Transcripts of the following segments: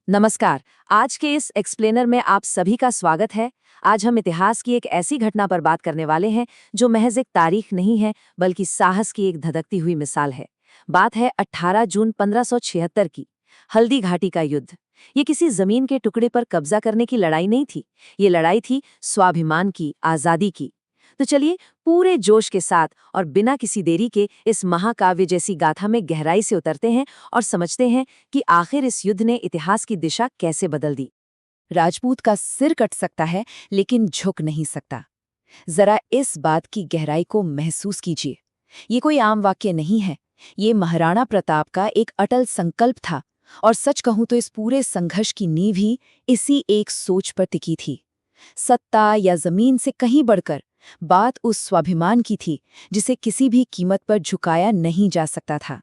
नमस्कार। आज के इस एक्सप्लेनर में आप सभी का स्वागत है। आज हम इतिहास की एक ऐसी घटना पर बात करने वाले हैं जो महज एक तारीख नहीं है बल्कि साहस की एक धधकती हुई मिसाल है। बात है 18 जून 1576 की, हल्दी घाटी का युद्ध। ये किसी जमीन के टुकड़े पर कब्जा करने की लड़ाई नहीं थी, ये लड़ाई थी स्वाभिमान की, आजादी की। तो चलिए पूरे जोश के साथ और बिना किसी देरी के इस महाकाव्य जैसी गाथा में गहराई से उतरते हैं और समझते हैं कि आखिर इस युद्ध ने इतिहास की दिशा कैसे बदल दी। राजपूत का सिर कट सकता है लेकिन झुक नहीं सकता। जरा इस बात की गहराई को महसूस कीजिए। ये कोई आम वाक्य नहीं है, ये महाराणा प्रताप का एक अटल संकल्प था। और सच कहूं तो इस पूरे संघर्ष की नींव ही इसी एक सोच पर टिकी थी। सत्ता या जमीन से कहीं बढ़कर बात उस स्वाभिमान की थी जिसे किसी भी कीमत पर झुकाया नहीं जा सकता था।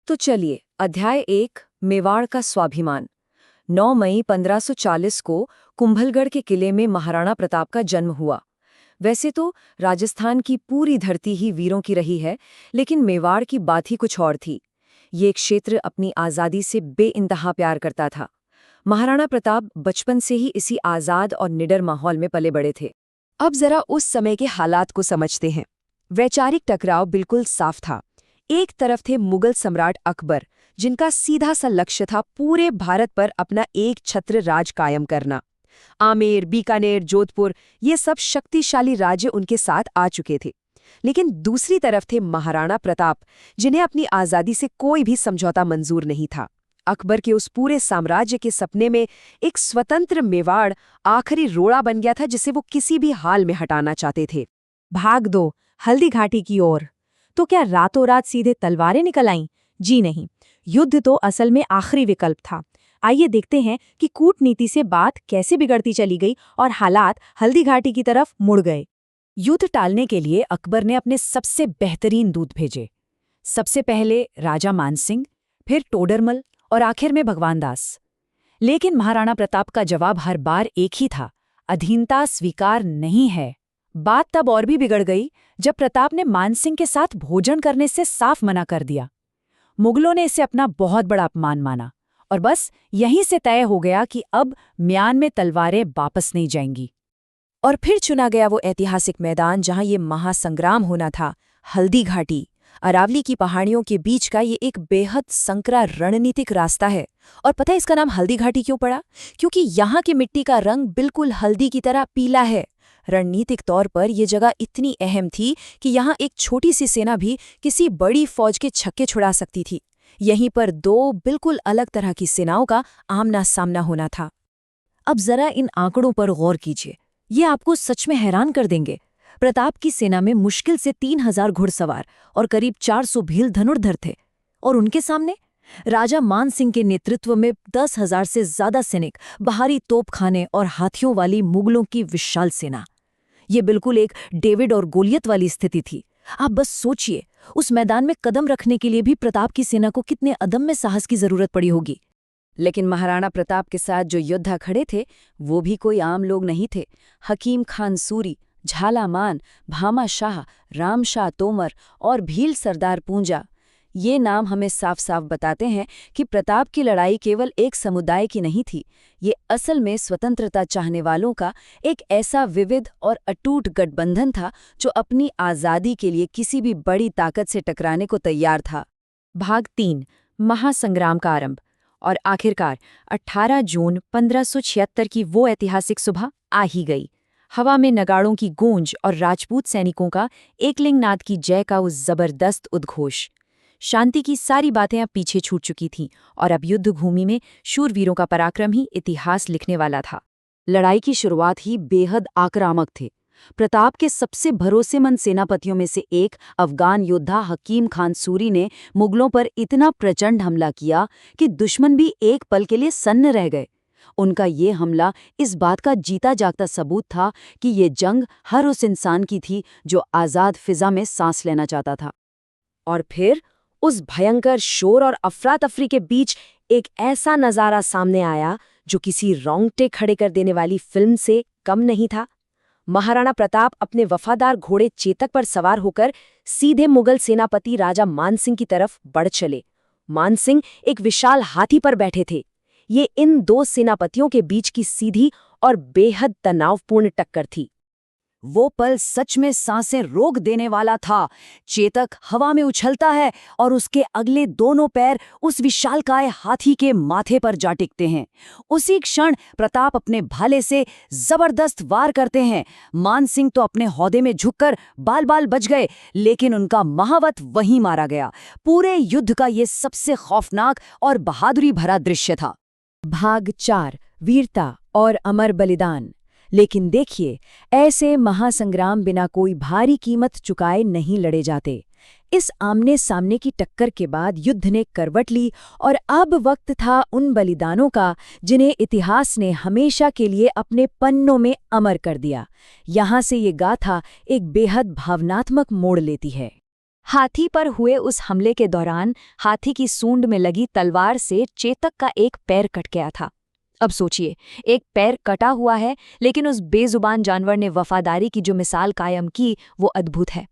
तो चलिए, अध्याय 1, मेवाड़ का स्वाभिमान। 9 मई 1540 को कुंभलगढ़ के किले में महाराणा प्रताप का जन्म हुआ। वैसे तो राजस्थान की पूरी धरती ही वीरों की रही है, लेकिन मेवाड़ की बात ही कुछ और थी। ये क्षेत्र अपनी आज़ादी से बेइंतहा प्यार करता था। महाराणा प्रताप बचपन से ही इसी आज़ाद और निडर माहौल में पले बड़े थे। अब जरा उस समय के हालात को समझते हैं। वैचारिक टकराव बिल्कुल साफ था। एक तरफ थे मुगल सम्राट अकबर, जिनका सीधा सा लक्ष्य था पूरे भारत पर अपना एक छत्र राज कायम करना। आमेर, बीकानेर, जोधपुर ये सब शक्तिशाली राज्य उनके साथ आ चुके थे। लेकिन दूसरी तरफ थे महाराणा प्रताप, जिन्हें अपनी आज़ादी से कोई भी समझौता मंजूर नहीं था। अकबर के उस पूरे साम्राज्य के सपने में एक स्वतंत्र मेवाड़ आखिरी रोड़ा बन गया था, जिसे वो किसी भी हाल में हटाना चाहते थे। भाग दो हल्दी घाटी की ओर। तो क्या रातों रात सीधे तलवारें निकल आईं? जी नहीं, युद्ध तो असल में आखिरी विकल्प था। आइए देखते हैं कि कूटनीति से बात कैसे बिगड़ती चली गई और हालात हल्दी घाटी की तरफ मुड़ गए। युद्ध टालने के लिए अकबर ने अपने सबसे बेहतरीन दूत भेजे। सबसे पहले राजा मानसिंह, फिर टोडरमल और आखिर में भगवान दास। लेकिन महाराणा प्रताप का जवाब हर बार एक ही था, अधीनता स्वीकार नहीं है। बात तब और भी बिगड़ गई जब प्रताप ने मानसिंह के साथ भोजन करने से साफ मना कर दिया। मुगलों ने इसे अपना बहुत बड़ा अपमान माना और बस यहीं से तय हो गया कि अब म्यान में तलवारें वापस नहीं जाएंगी। और फिर चुना गया वो ऐतिहासिक मैदान जहां ये महासंग्राम होना था, हल्दी घाटी। अरावली की पहाड़ियों के बीच का ये एक बेहद संकरा रणनीतिक रास्ता है। और पता है इसका नाम हल्दी घाटी क्यों पड़ा? क्योंकि यहाँ की मिट्टी का रंग बिल्कुल हल्दी की तरह पीला है। रणनीतिक तौर पर यह जगह इतनी अहम थी कि यहाँ एक छोटी सी सेना भी किसी बड़ी फौज के छक्के छुड़ा सकती थी। यहीं पर दो बिल्कुल अलग तरह की सेनाओं का आमना सामना होना था। अब जरा इन आंकड़ों पर गौर कीजिए, ये आपको सच में हैरान कर देंगे। प्रताप की सेना में मुश्किल से 3000 घुड़सवार और करीब 400 भील धनुर्धर थे, और उनके सामने राजा मान सिंह के नेतृत्व में 10,000 से ज्यादा सैनिक, बाहरी तोपखाने और हाथियों वाली मुगलों की विशाल सेना। ये बिल्कुल एक डेविड और गोलियत वाली स्थिति थी। आप बस सोचिए, उस मैदान में कदम रखने के लिए भी प्रताप की सेना को कितने अदम्य साहस की जरूरत पड़ी होगी। लेकिन महाराणा प्रताप के साथ जो योद्धा खड़े थे वो भी कोई आम लोग नहीं थे। हकीम खान सूरी, झाला मान, भामा शाह, राम शाह तोमर और भील सरदार पूंजा, ये नाम हमें साफ साफ बताते हैं कि प्रताप की लड़ाई केवल एक समुदाय की नहीं थी। ये असल में स्वतंत्रता चाहने वालों का एक ऐसा विविध और अटूट गठबंधन था जो अपनी आज़ादी के लिए किसी भी बड़ी ताकत से टकराने को तैयार था। भाग 3, महासंग्राम का आरंभ। और आखिरकार 18 जून 1576 की वो ऐतिहासिक सुबह आ ही गई। हवा में नगाड़ों की गूंज और राजपूत सैनिकों का एकलिंगनाद की जय का उस जबरदस्त उद्घोष। शांति की सारी बातें अब पीछे छूट चुकी थीं और अब युद्ध भूमि में शूरवीरों का पराक्रम ही इतिहास लिखने वाला था। लड़ाई की शुरुआत ही बेहद आक्रामक थे। प्रताप के सबसे भरोसेमंद सेनापतियों में से एक अफगान योद्धा हकीम खान सूरी ने मुगलों पर इतना प्रचंड हमला किया कि दुश्मन भी एक पल के लिए सन्न रह गए। उनका ये हमला इस बात का जीता जागता सबूत था कि ये जंग हर उस इंसान की थी जो आज़ाद फिजा में सांस लेना चाहता था। और फिर उस भयंकर शोर और अफरा तफरी के बीच एक ऐसा नज़ारा सामने आया जो किसी रोंगटे खड़े कर देने वाली फिल्म से कम नहीं था। महाराणा प्रताप अपने वफादार घोड़े चेतक पर सवार होकर सीधे मुगल सेनापति राजा मानसिंह की तरफ बढ़ चले। मानसिंह एक विशाल हाथी पर बैठे थे। ये इन दो सेनापतियों के बीच की सीधी और बेहद तनावपूर्ण टक्कर थी। वो पल सच में सांसें रोक देने वाला था। चेतक हवा में उछलता है और उसके अगले दोनों पैर उस विशालकाय हाथी के माथे पर जा टिकते हैं। उसी क्षण प्रताप अपने भाले से जबरदस्त वार करते हैं। मान सिंह तो अपने हौदे में झुककर बाल बाल बच गए, लेकिन उनका महावत वहीं मारा गया। पूरे युद्ध का ये सबसे खौफनाक और बहादुरी भरा दृश्य था। भाग 4 वीरता और अमर बलिदान। लेकिन देखिए, ऐसे महासंग्राम बिना कोई भारी कीमत चुकाए नहीं लड़े जाते। इस आमने सामने की टक्कर के बाद युद्ध ने करवट ली और अब वक्त था उन बलिदानों का जिन्हें इतिहास ने हमेशा के लिए अपने पन्नों में अमर कर दिया। यहाँ से ये गाथा एक बेहद भावनात्मक मोड़ लेती है। हाथी पर हुए उस हमले के दौरान हाथी की सूंड में लगी तलवार से चेतक का एक पैर कट गया था। अब सोचिए, एक पैर कटा हुआ है, लेकिन उस बेजुबान जानवर ने वफादारी की जो मिसाल कायम की वो अद्भुत है।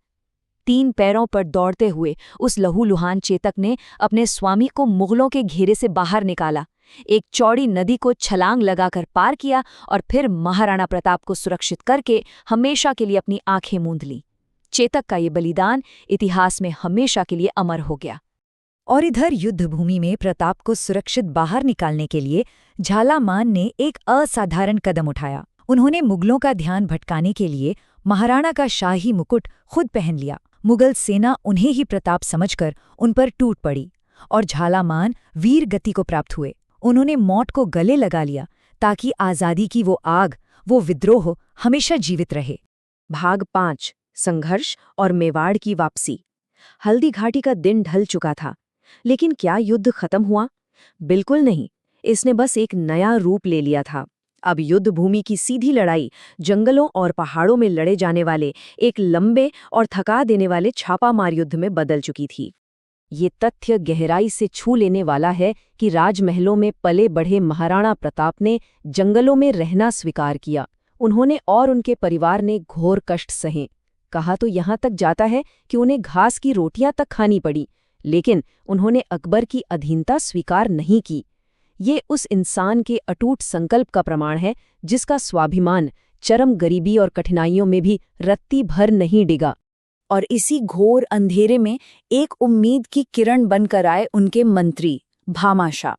3 पैरों पर दौड़ते हुए उस लहूलुहान चेतक ने अपने स्वामी को मुगलों के घेरे से बाहर निकाला, एक चौड़ी नदी को छलांग लगाकर पार किया और फिर महाराणा प्रताप को सुरक्षित करके हमेशा के लिए अपनी आंखें मूंद लीं। चेतक का ये बलिदान इतिहास में हमेशा के लिए अमर हो गया। और इधर युद्धभूमि में प्रताप को सुरक्षित बाहर निकालने के लिए झालामान ने एक असाधारण कदम उठाया। उन्होंने मुगलों का ध्यान भटकाने के लिए महाराणा का शाही मुकुट खुद पहन लिया। मुगल सेना उन्हें ही प्रताप समझकर उन पर टूट पड़ी और झालामान वीर गति को प्राप्त हुए। उन्होंने मौत को गले लगा लिया ताकि आज़ादी की वो आग, वो विद्रोह हमेशा जीवित रहे। भाग 5 संघर्ष और मेवाड़ की वापसी। हल्दी घाटी का दिन ढल चुका था, लेकिन क्या युद्ध खत्म हुआ? बिल्कुल नहीं। इसने बस एक नया रूप ले लिया था। अब युद्ध भूमि की सीधी लड़ाई जंगलों और पहाड़ों में लड़े जाने वाले एक लंबे और थका देने वाले छापामार युद्ध में बदल चुकी थी। ये तथ्य गहराई से छू लेने वाला है कि राजमहलों में पले बढ़े महाराणा प्रताप ने जंगलों में रहना स्वीकार किया। उन्होंने और उनके परिवार ने घोर कष्ट सहे। कहा तो यहाँ तक जाता है कि उन्हें घास की रोटियां तक खानी पड़ी, लेकिन उन्होंने अकबर की अधीनता स्वीकार नहीं की। ये उस इंसान के अटूट संकल्प का प्रमाण है जिसका स्वाभिमान चरम गरीबी और कठिनाइयों में भी रत्ती भर नहीं डिगा। और इसी घोर अंधेरे में एक उम्मीद की किरण बनकर आए उनके मंत्री भामाशाह।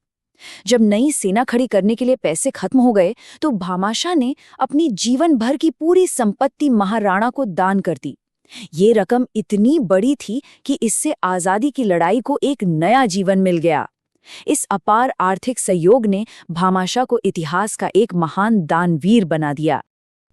जब नई सेना खड़ी करने के लिए पैसे खत्म हो गए तो भामाशाह ने अपनी जीवन भर की पूरी संपत्ति महाराणा को दान कर दी। ये रकम इतनी बड़ी थी कि इससे आज़ादी की लड़ाई को एक नया जीवन मिल गया। इस अपार आर्थिक सहयोग ने भामाशाह को इतिहास का एक महान दानवीर बना दिया।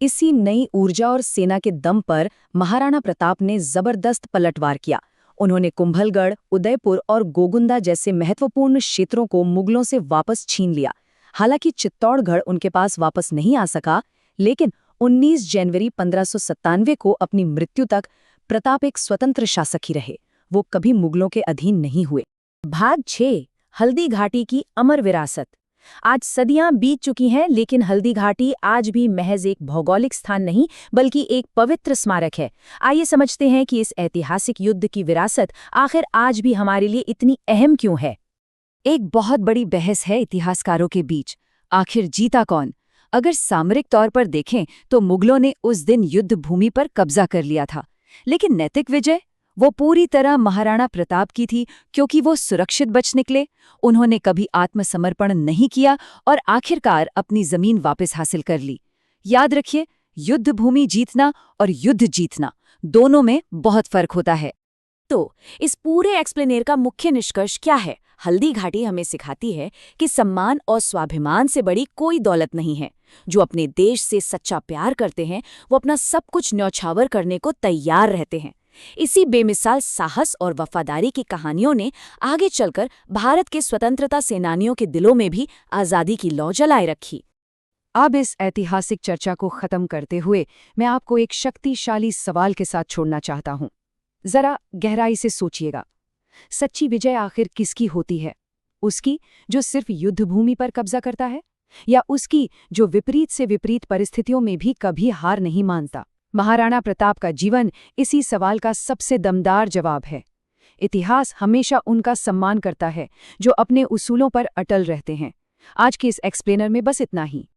इसी नई ऊर्जा और सेना के दम पर महाराणा प्रताप ने जबरदस्त पलटवार किया। उन्होंने कुंभलगढ़, उदयपुर और गोगुंदा जैसे महत्वपूर्ण क्षेत्रों को मुगलों से वापस छीन लिया। हालांकि चित्तौड़गढ़ उनके पास वापस नहीं आ सका, लेकिन 19 जनवरी 1597 को अपनी मृत्यु तक प्रताप एक स्वतंत्र शासक ही रहे। वो कभी मुगलों के अधीन नहीं हुए। भाग 6 हल्दी घाटी की अमर विरासत। आज सदियां बीत चुकी हैं, लेकिन हल्दी घाटी आज भी महज एक भौगोलिक स्थान नहीं बल्कि एक पवित्र स्मारक है। आइए समझते हैं कि इस ऐतिहासिक युद्ध की विरासत आखिर आज भी हमारे लिए इतनी अहम क्यों है। एक बहुत बड़ी बहस है इतिहासकारों के बीच, आखिर जीता कौन? अगर सामरिक तौर पर देखें तो मुगलों ने उस दिन युद्ध भूमि पर कब्जा कर लिया था, लेकिन नैतिक विजय वो पूरी तरह महाराणा प्रताप की थी, क्योंकि वो सुरक्षित बच निकले। उन्होंने कभी आत्मसमर्पण नहीं किया और आखिरकार अपनी जमीन वापस हासिल कर ली। याद रखिए, युद्ध भूमि जीतना और युद्ध जीतना दोनों में बहुत फर्क होता है। तो इस पूरे एक्सप्लेनेर का मुख्य निष्कर्ष क्या है? हल्दी घाटी हमें सिखाती है कि सम्मान और स्वाभिमान से बड़ी कोई दौलत नहीं है। जो अपने देश से सच्चा प्यार करते हैं वो अपना सब कुछ न्यौछावर करने को तैयार रहते हैं। इसी बेमिसाल साहस और वफादारी की कहानियों ने आगे चलकर भारत के स्वतंत्रता सेनानियों के दिलों में भी आज़ादी की लौ जलाए रखी। अब इस ऐतिहासिक चर्चा को खत्म करते हुए मैं आपको एक शक्तिशाली सवाल के साथ छोड़ना चाहता हूं। जरा गहराई से सोचिएगा, सच्ची विजय आखिर किसकी होती है? उसकी जो सिर्फ युद्धभूमि पर कब्जा करता है, या उसकी जो विपरीत से विपरीत परिस्थितियों में भी कभी हार नहीं मानता? महाराणा प्रताप का जीवन इसी सवाल का सबसे दमदार जवाब है। इतिहास हमेशा उनका सम्मान करता है जो अपने उसूलों पर अटल रहते हैं, आज के इस एक्सप्लेनर में बस इतना ही।